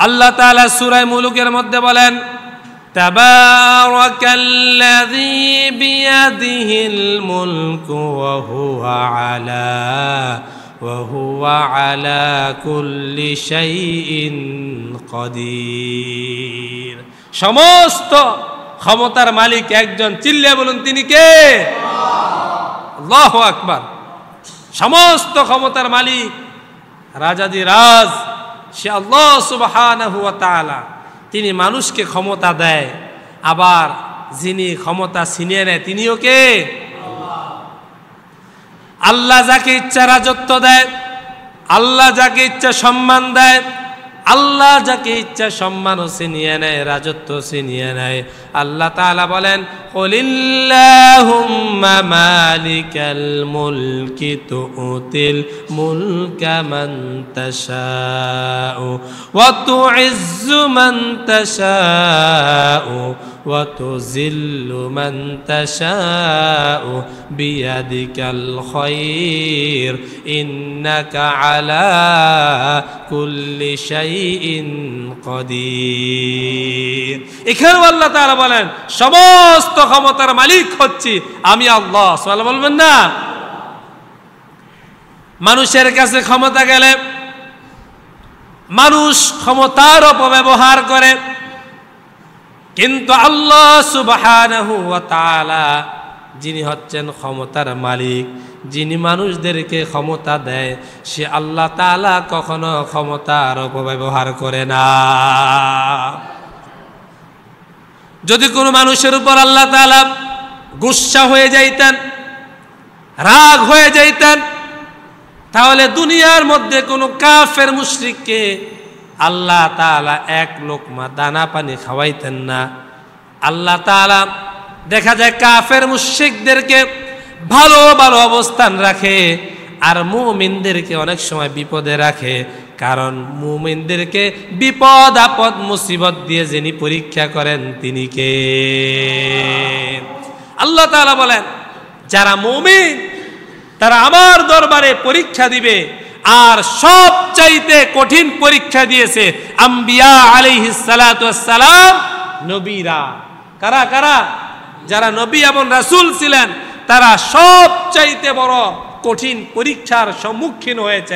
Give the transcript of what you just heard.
আল্লাহ তাআলা সূরা মুলুকের মধ্যে বলেন, তাবারাকাল্লাযী বিয়াদিহিল মুলকু ওয়া হুয়া আলা কুল্লি শাইইন কাদির। সমস্ত ক্ষমতার মালিক একজন, চিল্লিয়ে বলুন তিনি কে? আল্লাহু আকবার। সমস্ত ক্ষমতার মালিক রাজাদিরাজ সে আল্লাহ সুবহানাহু ওয়া তাআলা। তিনি মানুষকে ক্ষমতা দেয়, আবার যিনি ক্ষমতা ছিনিয়ে নেয় তিনিও কে? আল্লাহ যাকে ইচ্ছা রাজত্ব দেয়, আল্লাহ যাকে ইচ্ছা সম্মান দেয়, আল্লাহ যাকে ইচ্ছা সম্মান ছিনিয়ে নেয়, রাজত্ব ছিনিয়ে নেয়। আল্লাহ তাআলা বলেন, কুলিল্লাহুম্মা মালিকাল মুলকি তুতিল মুলকা মান তাশাউ ওয়া তুইজ্জু মান তাশাউ ওয়া তুযিল্লু মান তাশাউ বিয়াদিকাল খায়র ইন্নাকা আলা কুল্লি শাইইন কাদির। এখানেও আল্লাহ তাআলা বলেন সমস্ত ক্ষমতার মালিক হচ্ছি আমি আল্লাহ। সুবহানাল্লাহ বলবেন না? মানুষের কাছে ক্ষমতা গেলে মানুষ ক্ষমতার অপব্যবহার করে, কিন্তু আল্লাহ সুবহানাহু ওয়া তাআলা যিনি হচ্ছেন ক্ষমতার মালিক, যিনি মানুষদেরকে ক্ষমতা দেয়, সে আল্লাহ তাআলা কখনো ক্ষমতার অপব্যবহার করে না। যদি কোনো মানুষের উপর আল্লাহ তাআলা গুসা হয়ে যাইতেন, রাগ হয়ে যাইতেন, তাহলে দুনিয়ার মধ্যে কোনো কাফের মুশরিককে আল্লাহ তাআলা এক লোকমা দানা পানি খাওয়াইতেন না। আল্লাহ তাআলা দেখা যায় কাফের মুশরিকদেরকে ভালো ভালো অবস্থান রাখে, আর মুমিনদেরকে অনেক সময় বিপদে রাখে। কারণ মুমিনদেরকে বিপদ আপদ মুসিবত দিয়ে যিনি পরীক্ষা করেন তিনি কে? আল্লাহ তাআলা বলেন, যারা মুমিন তারা আমার দরবারে পরীক্ষা দিবে, আর সবচাইতে কঠিন পরীক্ষা দিয়েছে আম্বিয়া আলাইহিস সালাতু ওয়াস সালাম, নবীরা। কারা কারা? যারা নবী এবং রাসূল ছিলেন তারা সবচাইতে বড় কঠিন পরীক্ষার সম্মুখীন হয়েছে।